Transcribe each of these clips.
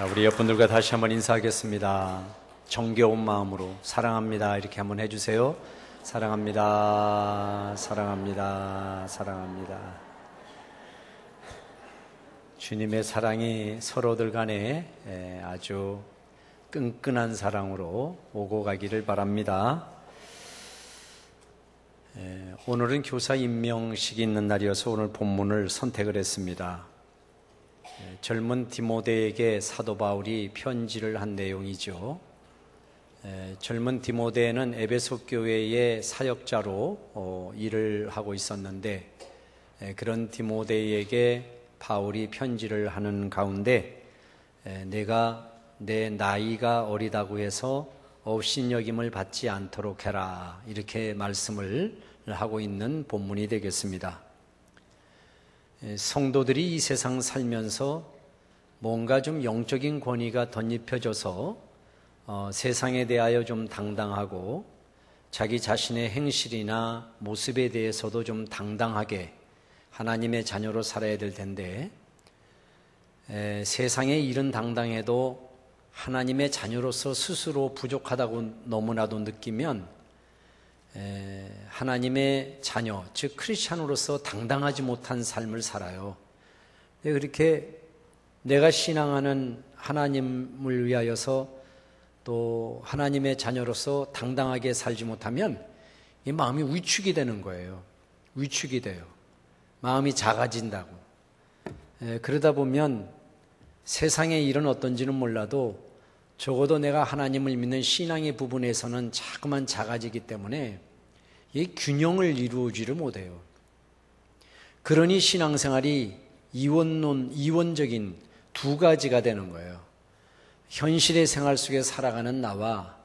우리 옆분들과 다시 한번 인사하겠습니다. 정겨운 마음으로 사랑합니다 이렇게 한번 해주세요. 사랑합니다, 사랑합니다, 사랑합니다. 주님의 사랑이 서로들 간에 아주 끈끈한 사랑으로 오고 가기를 바랍니다. 오늘은 교사 임명식이 있는 날이어서 오늘 본문을 선택을 했습니다. 젊은 디모데에게 사도 바울이 편지를 한 내용이죠. 젊은 디모데는 에베소 교회의 사역자로 일을 하고 있었는데 그런 디모데에게 바울이 편지를 하는 가운데 내가 내 나이가 어리다고 해서 업신여김을 받지 않도록 해라 이렇게 말씀을 하고 있는 본문이 되겠습니다. 성도들이 이 세상 살면서 뭔가 좀 영적인 권위가 덧입혀져서 세상에 대하여 좀 당당하고 자기 자신의 행실이나 모습에 대해서도 좀 당당하게 하나님의 자녀로 살아야 될 텐데 세상에 일은 당당해도 하나님의 자녀로서 스스로 부족하다고 너무나도 느끼면 하나님의 자녀, 즉 크리스찬으로서 당당하지 못한 삶을 살아요. 그렇게 내가 신앙하는 하나님을 위하여서 또 하나님의 자녀로서 당당하게 살지 못하면 이 마음이 위축이 되는 거예요. 위축이 돼요. 마음이 작아진다고. 그러다 보면 세상의 일은 어떤지는 몰라도 적어도 내가 하나님을 믿는 신앙의 부분에서는 자꾸만 작아지기 때문에 이 균형을 이루지를 못해요. 그러니 신앙생활이 이원적인 두 가지가 되는 거예요. 현실의 생활 속에 살아가는 나와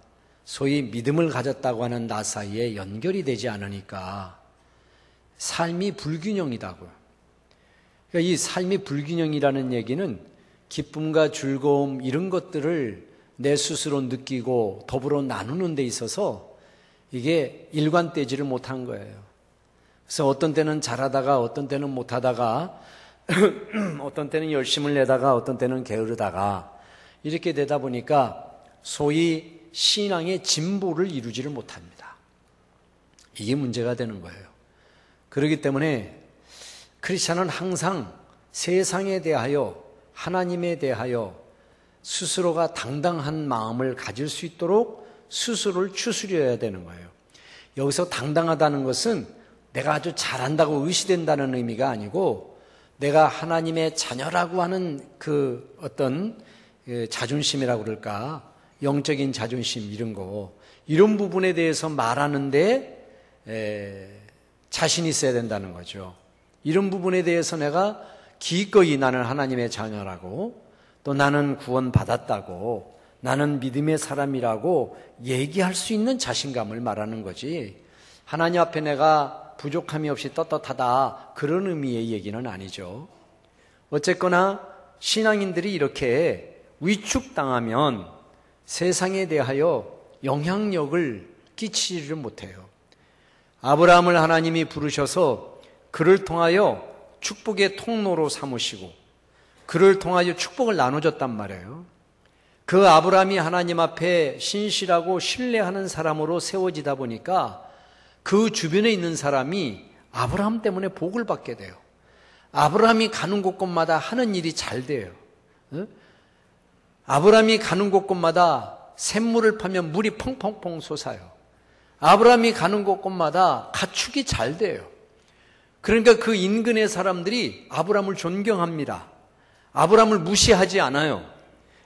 소위 믿음을 가졌다고 하는 나 사이에 연결이 되지 않으니까 삶이 불균형이다고요. 그러니까 이 삶이 불균형이라는 얘기는 기쁨과 즐거움 이런 것들을 내 스스로 느끼고 더불어 나누는 데 있어서 이게 일관되지를 못한 거예요. 그래서 어떤 때는 잘하다가 어떤 때는 못하다가 어떤 때는 열심을 내다가 어떤 때는 게으르다가 이렇게 되다 보니까 소위 신앙의 진보를 이루지를 못합니다. 이게 문제가 되는 거예요. 그렇기 때문에 크리스찬은 항상 세상에 대하여 하나님에 대하여 스스로가 당당한 마음을 가질 수 있도록 스스로를 추스려야 되는 거예요. 여기서 당당하다는 것은 내가 아주 잘한다고 의시된다는 의미가 아니고 내가 하나님의 자녀라고 하는 그 어떤 자존심이라고 그럴까, 영적인 자존심 이런 부분에 대해서 말하는데 자신이 있어야 된다는 거죠. 이런 부분에 대해서 내가 기꺼이 나는 하나님의 자녀라고 또 나는 구원받았다고 나는 믿음의 사람이라고 얘기할 수 있는 자신감을 말하는 거지 하나님 앞에 내가 부족함이 없이 떳떳하다 그런 의미의 얘기는 아니죠. 어쨌거나 신앙인들이 이렇게 위축당하면 세상에 대하여 영향력을 끼치지를 못해요. 아브라함을 하나님이 부르셔서 그를 통하여 축복의 통로로 삼으시고 그를 통하여 축복을 나눠줬단 말이에요. 그 아브라함이 하나님 앞에 신실하고 신뢰하는 사람으로 세워지다 보니까 그 주변에 있는 사람이 아브라함 때문에 복을 받게 돼요. 아브라함이 가는 곳곳마다 하는 일이 잘 돼요. 아브라함이 가는 곳곳마다 샘물을 파면 물이 펑펑펑 솟아요. 아브라함이 가는 곳곳마다 가축이 잘 돼요. 그러니까 그 인근의 사람들이 아브라함을 존경합니다. 아브라함을 무시하지 않아요.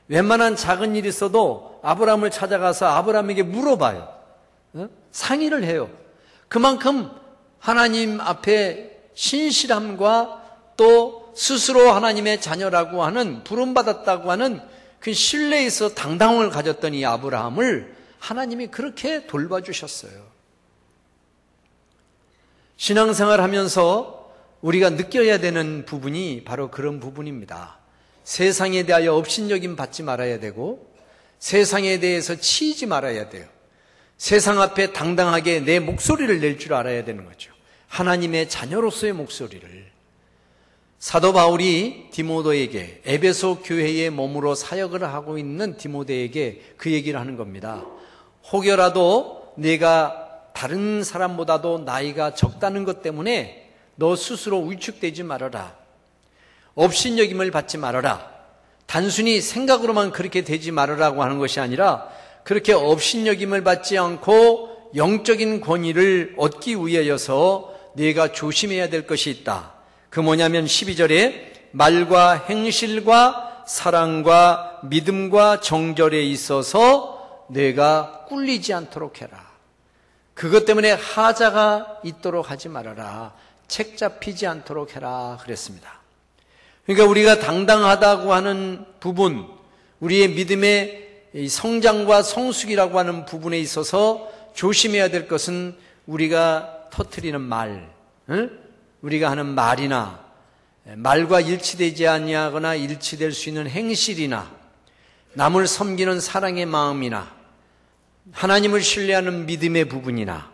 웬만한 작은 일이 있어도 아브라함을 찾아가서 아브라함에게 물어봐요. 상의를 해요. 그만큼 하나님 앞에 신실함과 또 스스로 하나님의 자녀라고 하는 부름받았다고 하는 그 신뢰에 있어 당당함을 가졌던 이 아브라함을 하나님이 그렇게 돌봐주셨어요. 신앙생활 하면서 우리가 느껴야 되는 부분이 바로 그런 부분입니다. 세상에 대하여 업신여김 받지 말아야 되고 세상에 대해서 치이지 말아야 돼요. 세상 앞에 당당하게 내 목소리를 낼 줄 알아야 되는 거죠. 하나님의 자녀로서의 목소리를. 사도 바울이 디모데에게, 에베소 교회에 머물러 사역을 하고 있는 디모데에게 그 얘기를 하는 겁니다. 혹여라도 내가 다른 사람보다도 나이가 적다는 것 때문에 너 스스로 위축되지 말아라. 업신여김을 받지 말아라. 단순히 생각으로만 그렇게 되지 말으라고 하는 것이 아니라 그렇게 업신여김을 받지 않고 영적인 권위를 얻기 위하여서 네가 조심해야 될 것이 있다. 그 뭐냐면 12절에 말과 행실과 사랑과 믿음과 정절에 있어서 내가 꿀리지 않도록 해라. 그것 때문에 하자가 있도록 하지 말아라. 책 잡히지 않도록 해라 그랬습니다. 그러니까 우리가 당당하다고 하는 부분, 우리의 믿음의 성장과 성숙이라고 하는 부분에 있어서 조심해야 될 것은 우리가 터뜨리는 말, 우리가 하는 말이나 말과 일치되지 아니하거나 일치될 수 있는 행실이나 남을 섬기는 사랑의 마음이나 하나님을 신뢰하는 믿음의 부분이나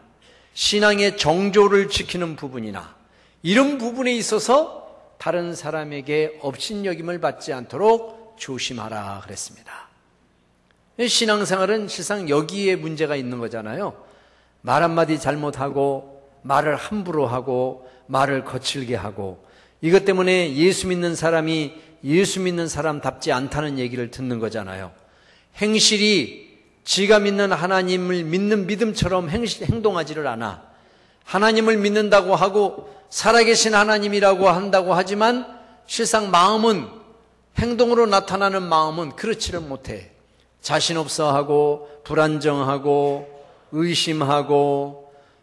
신앙의 정조를 지키는 부분이나 이런 부분에 있어서 다른 사람에게 업신여김을 받지 않도록 조심하라 그랬습니다. 신앙생활은 실상 여기에 문제가 있는 거잖아요. 말 한마디 잘못하고 말을 함부로 하고 말을 거칠게 하고 이것 때문에 예수 믿는 사람이 예수 믿는 사람답지 않다는 얘기를 듣는 거잖아요. 행실이 지가 믿는 하나님을 믿는 믿음처럼 행동하지를 않아. 하나님을 믿는다고 하고 살아계신 하나님이라고 한다고 하지만 실상 마음은, 행동으로 나타나는 마음은 그렇지를 못해. 자신 없어하고 불안정하고 의심하고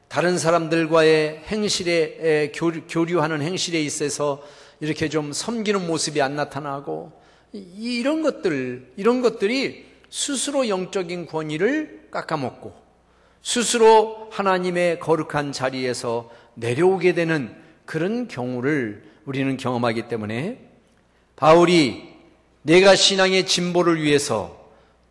다른 사람들과의 행실에 교류하는 행실에 있어서 이렇게 좀 섬기는 모습이 안 나타나고 이런 것들이 스스로 영적인 권위를 깎아먹고 스스로 하나님의 거룩한 자리에서 내려오게 되는 그런 경우를 우리는 경험하기 때문에 바울이 내가 신앙의 진보를 위해서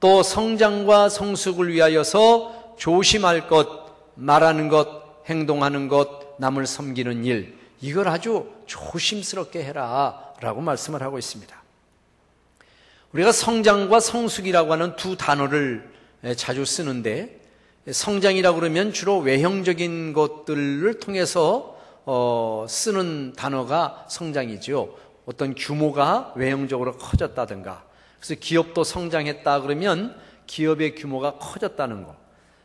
또 성장과 성숙을 위하여서 조심할 것, 말하는 것, 행동하는 것, 남을 섬기는 일, 이걸 아주 조심스럽게 해라 라고 말씀을 하고 있습니다. 우리가 성장과 성숙이라고 하는 두 단어를 자주 쓰는데 성장이라고 그러면 주로 외형적인 것들을 통해서 쓰는 단어가 성장이죠. 어떤 규모가 외형적으로 커졌다든가, 그래서 기업도 성장했다 그러면 기업의 규모가 커졌다는 거.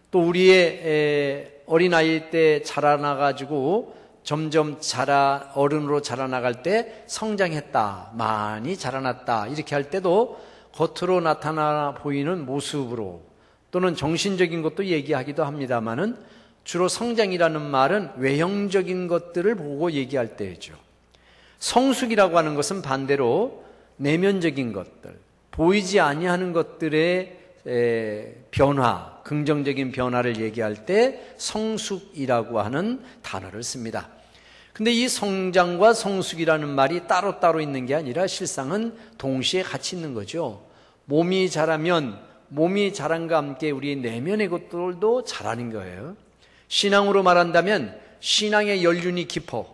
또 우리의 어린아이 때 자라나가지고 점점 어른으로 자라나갈 때 성장했다, 많이 자라났다 이렇게 할 때도 겉으로 나타나 보이는 모습으로 또는 정신적인 것도 얘기하기도 합니다마는 주로 성장이라는 말은 외형적인 것들을 보고 얘기할 때이죠. 성숙이라고 하는 것은 반대로 내면적인 것들, 보이지 아니하는 것들의 변화, 긍정적인 변화를 얘기할 때 성숙이라고 하는 단어를 씁니다. 근데 이 성장과 성숙이라는 말이 따로따로 있는 게 아니라 실상은 동시에 같이 있는 거죠. 몸이 자라면 몸이 자란과 함께 우리 내면의 것들도 자라는 거예요. 신앙으로 말한다면 신앙의 연륜이 깊어.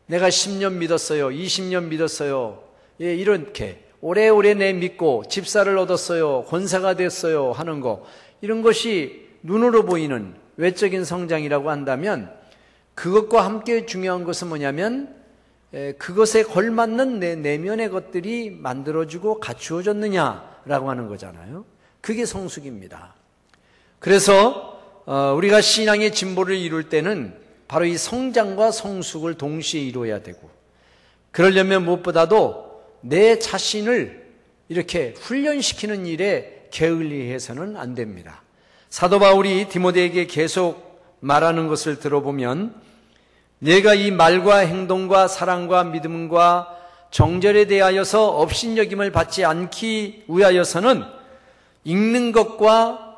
내가 10년 믿었어요. 20년 믿었어요. 예, 이렇게 오래오래 내 믿고 집사를 얻었어요. 권사가 됐어요 하는 거, 이런 것이 눈으로 보이는 외적인 성장이라고 한다면 그것과 함께 중요한 것은 뭐냐면 그것에 걸맞는 내 내면의 것들이 만들어지고 갖추어졌느냐라고 하는 거잖아요. 그게 성숙입니다. 그래서 우리가 신앙의 진보를 이룰 때는 바로 이 성장과 성숙을 동시에 이루어야 되고, 그러려면 무엇보다도 내 자신을 이렇게 훈련시키는 일에 게을리해서는 안 됩니다. 사도 바울이 디모데에게 계속 말하는 것을 들어보면 내가 이 말과 행동과 사랑과 믿음과 정절에 대하여서 업신여김을 받지 않기 위하여서는 읽는 것과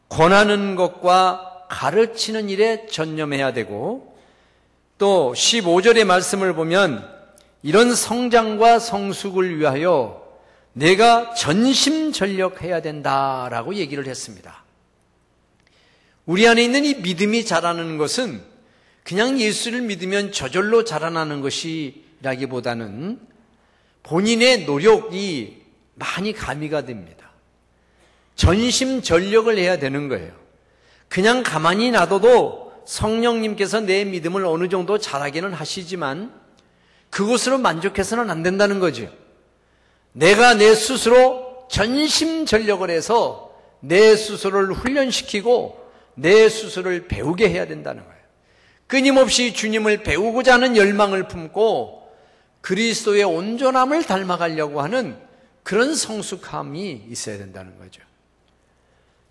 권하는 것과 가르치는 일에 전념해야 되고, 또 15절의 말씀을 보면 이런 성장과 성숙을 위하여 내가 전심전력해야 된다라고 얘기를 했습니다. 우리 안에 있는 이 믿음이 자라나는 것은 그냥 예수를 믿으면 저절로 자라나는 것이라기보다는 본인의 노력이 많이 가미가 됩니다. 전심전력을 해야 되는 거예요. 그냥 가만히 놔둬도 성령님께서 내 믿음을 어느 정도 잘하기는 하시지만 그것으로 만족해서는 안 된다는 거죠. 내가 내 스스로 전심전력을 해서 내 스스로를 훈련시키고 내 스스로를 배우게 해야 된다는 거예요. 끊임없이 주님을 배우고자 하는 열망을 품고 그리스도의 온전함을 닮아가려고 하는 그런 성숙함이 있어야 된다는 거죠.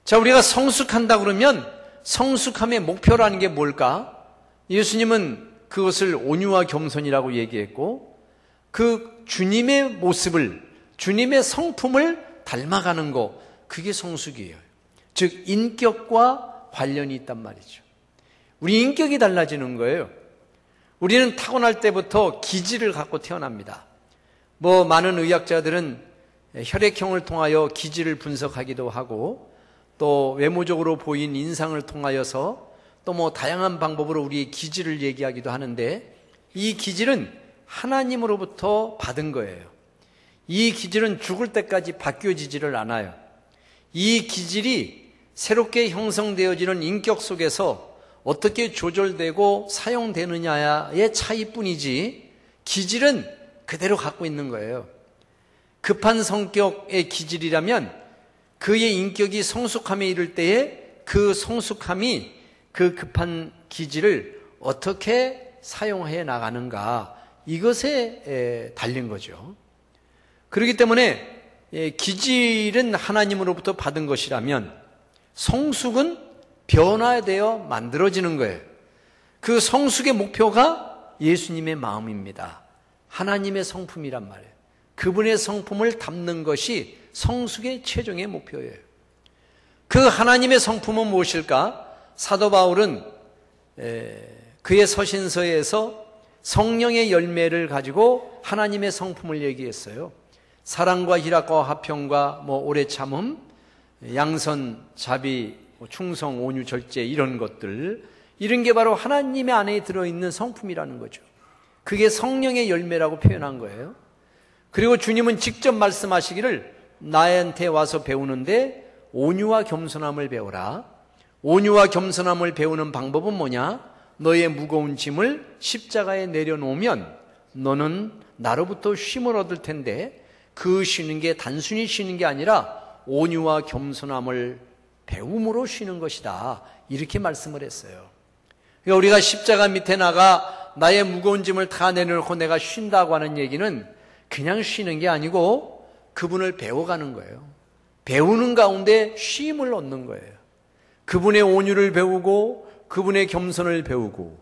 자, 우리가 성숙한다 그러면 성숙함의 목표라는 게 뭘까? 예수님은 그것을 온유와 겸손이라고 얘기했고 그 주님의 모습을, 주님의 성품을 닮아가는 거, 그게 성숙이에요. 즉 인격과 관련이 있단 말이죠. 우리 인격이 달라지는 거예요. 우리는 타고날 때부터 기질을 갖고 태어납니다. 많은 의학자들은 혈액형을 통하여 기질을 분석하기도 하고 또 외모적으로 보인 인상을 통하여서 또 다양한 방법으로 우리의 기질을 얘기하기도 하는데 이 기질은 하나님으로부터 받은 거예요. 이 기질은 죽을 때까지 바뀌어지지를 않아요. 이 기질이 새롭게 형성되어지는 인격 속에서 어떻게 조절되고 사용되느냐의 차이뿐이지 기질은 그대로 갖고 있는 거예요. 급한 성격의 기질이라면 그의 인격이 성숙함에 이를 때에 그 성숙함이 그 급한 기질을 어떻게 사용해 나가는가, 이것에 달린 거죠. 그렇기 때문에 기질은 하나님으로부터 받은 것이라면 성숙은 변화되어 만들어지는 거예요. 그 성숙의 목표가 예수님의 마음입니다. 하나님의 성품이란 말이에요. 그분의 성품을 담는 것이 성숙의 최종의 목표예요. 그 하나님의 성품은 무엇일까? 사도 바울은 그의 서신서에서 성령의 열매를 가지고 하나님의 성품을 얘기했어요. 사랑과 희락과 화평과 오래 참음, 양선, 자비, 충성, 온유, 절제, 이런 것들, 이런 게 바로 하나님의 안에 들어있는 성품이라는 거죠. 그게 성령의 열매라고 표현한 거예요. 그리고 주님은 직접 말씀하시기를 나한테 와서 배우는데 온유와 겸손함을 배워라. 온유와 겸손함을 배우는 방법은 뭐냐? 너의 무거운 짐을 십자가에 내려놓으면 너는 나로부터 쉼을 얻을 텐데 그 쉬는 게 단순히 쉬는 게 아니라 온유와 겸손함을 배움으로 쉬는 것이다. 이렇게 말씀을 했어요. 그러니까 우리가 십자가 밑에 나가 나의 무거운 짐을 다 내려놓고 내가 쉰다고 하는 얘기는 그냥 쉬는 게 아니고 그분을 배워가는 거예요. 배우는 가운데 쉼을 얻는 거예요. 그분의 온유를 배우고 그분의 겸손을 배우고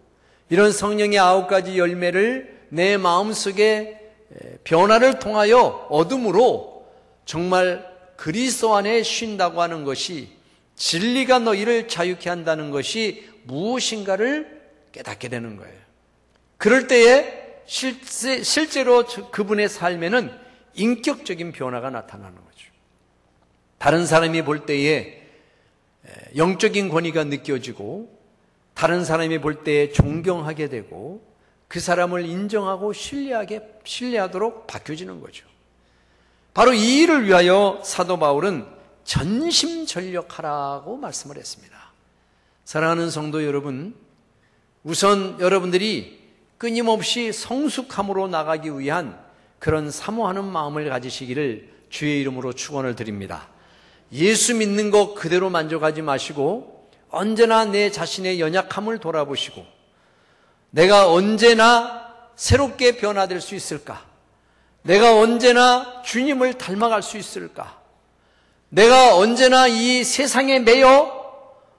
이런 성령의 9가지 열매를 내 마음속에 변화를 통하여 얻음으로 정말 그리스도 안에 쉰다고 하는 것이, 진리가 너희를 자유케 한다는 것이 무엇인가를 깨닫게 되는 거예요. 그럴 때에 실제로 그분의 삶에는 인격적인 변화가 나타나는 거죠. 다른 사람이 볼 때에 영적인 권위가 느껴지고 다른 사람이 볼 때에 존경하게 되고 그 사람을 인정하고 신뢰하도록 바뀌어지는 거죠. 바로 이 일을 위하여 사도 바울은 전심전력하라고 말씀을 했습니다. 사랑하는 성도 여러분, 우선 여러분들이 끊임없이 성숙함으로 나가기 위한 그런 사모하는 마음을 가지시기를 주의 이름으로 축원을 드립니다. 예수 믿는 것 그대로 만족하지 마시고 언제나 내 자신의 연약함을 돌아보시고 내가 언제나 새롭게 변화될 수 있을까? 내가 언제나 주님을 닮아갈 수 있을까? 내가 언제나 이 세상에 매여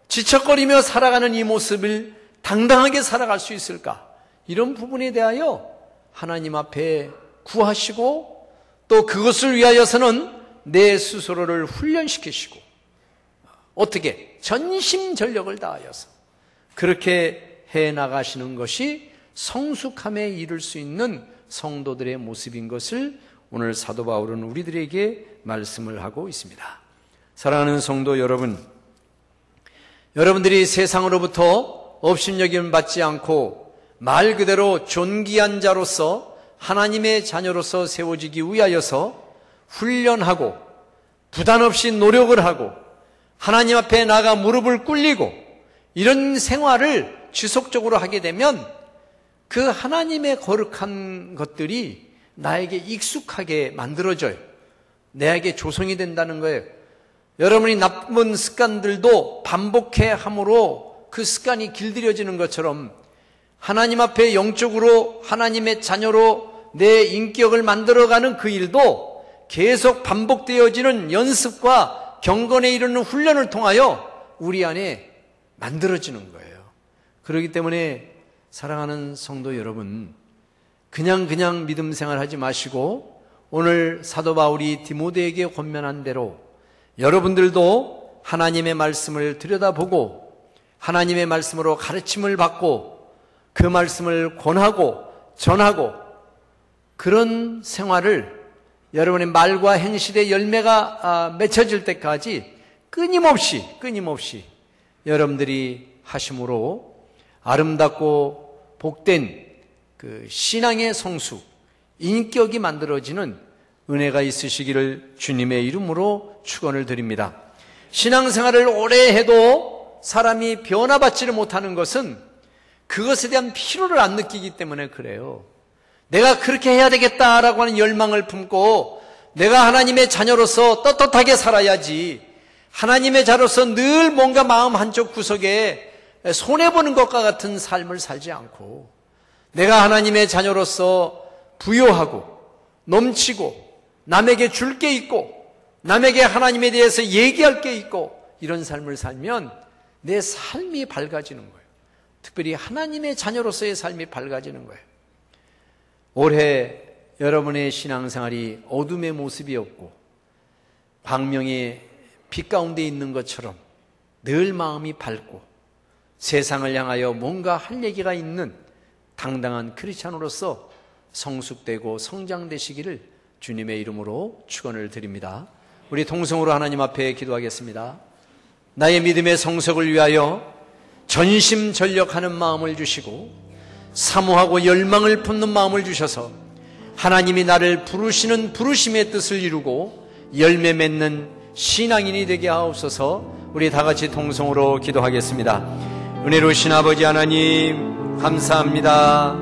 지척거리며 살아가는 이 모습을 당당하게 살아갈 수 있을까? 이런 부분에 대하여 하나님 앞에 구하시고 또 그것을 위하여서는 내 스스로를 훈련시키시고 어떻게? 전심전력을 다하여서 그렇게 해나가시는 것이 성숙함에 이를 수 있는 성도들의 모습인 것을 오늘 사도 바울은 우리들에게 말씀을 하고 있습니다. 사랑하는 성도 여러분, 여러분들이 세상으로부터 업신여김을 받지 않고 말 그대로 존귀한 자로서 하나님의 자녀로서 세워지기 위하여서 훈련하고 부담 없이 노력을 하고 하나님 앞에 나가 무릎을 꿇리고 이런 생활을 지속적으로 하게 되면 그 하나님의 거룩한 것들이 나에게 익숙하게 만들어져요. 내에게 조성이 된다는 거예요. 여러분이 나쁜 습관들도 반복해 함으로 그 습관이 길들여지는 것처럼 하나님 앞에 영적으로 하나님의 자녀로 내 인격을 만들어가는 그 일도 계속 반복되어지는 연습과 경건에 이르는 훈련을 통하여 우리 안에 만들어지는 거예요. 그렇기 때문에 사랑하는 성도 여러분, 그냥 믿음 생활하지 마시고 오늘 사도 바울이 디모데에게 권면한 대로 여러분들도 하나님의 말씀을 들여다보고 하나님의 말씀으로 가르침을 받고 그 말씀을 권하고 전하고 그런 생활을 여러분의 말과 행실의 열매가 맺혀질 때까지 끊임없이 여러분들이 하심으로 아름답고 복된 그 신앙의 성숙, 인격이 만들어지는 은혜가 있으시기를 주님의 이름으로 축원을 드립니다. 신앙생활을 오래 해도 사람이 변화받지를 못하는 것은 그것에 대한 필요를 안 느끼기 때문에 그래요. 내가 그렇게 해야 되겠다라고 하는 열망을 품고 내가 하나님의 자녀로서 떳떳하게 살아야지, 하나님의 자로서 늘 뭔가 마음 한쪽 구석에 손해보는 것과 같은 삶을 살지 않고 내가 하나님의 자녀로서 부요하고 넘치고 남에게 줄 게 있고 남에게 하나님에 대해서 얘기할 게 있고 이런 삶을 살면 내 삶이 밝아지는 거예요. 특별히 하나님의 자녀로서의 삶이 밝아지는 거예요. 올해 여러분의 신앙생활이 어둠의 모습이었고 광명의 빛 가운데 있는 것처럼 늘 마음이 밝고 세상을 향하여 뭔가 할 얘기가 있는 당당한 크리스찬으로서 성숙되고 성장되시기를 주님의 이름으로 축원을 드립니다. 우리 통성으로 하나님 앞에 기도하겠습니다. 나의 믿음의 성숙을 위하여 전심전력하는 마음을 주시고 사모하고 열망을 품는 마음을 주셔서 하나님이 나를 부르시는 부르심의 뜻을 이루고 열매 맺는 신앙인이 되게 하옵소서. 우리 다 같이 통성으로 기도하겠습니다. 은혜로우신 아버지 하나님 감사합니다.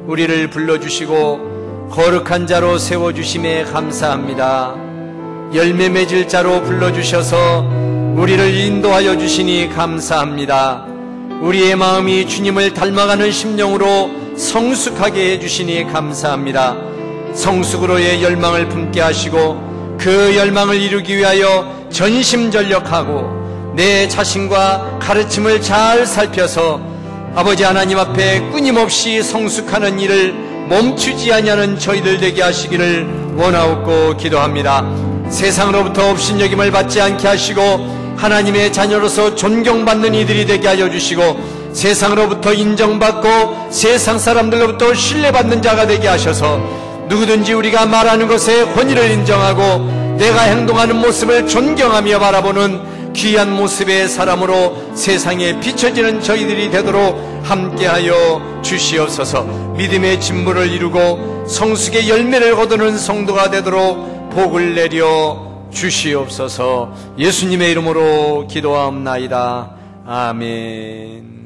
우리를 불러주시고 거룩한 자로 세워주심에 감사합니다. 열매 맺을 자로 불러주셔서 우리를 인도하여 주시니 감사합니다. 우리의 마음이 주님을 닮아가는 심령으로 성숙하게 해주시니 감사합니다. 성숙으로의 열망을 품게 하시고 그 열망을 이루기 위하여 전심전력하고 내 자신과 가르침을 잘 살펴서 아버지 하나님 앞에 끊임없이 성숙하는 일을 멈추지 아니하는 저희들 되게 하시기를 원하옵고 기도합니다. 세상으로부터 업신여김을 받지 않게 하시고 하나님의 자녀로서 존경받는 이들이 되게 하여 주시고 세상으로부터 인정받고 세상 사람들로부터 신뢰받는 자가 되게 하셔서 누구든지 우리가 말하는 것에 권위를 인정하고 내가 행동하는 모습을 존경하며 바라보는 귀한 모습의 사람으로 세상에 비춰지는 저희들이 되도록 함께하여 주시옵소서. 믿음의 진보를 이루고 성숙의 열매를 거두는 성도가 되도록 복을 내려 주시옵소서. 예수님의 이름으로 기도하옵나이다. 아멘.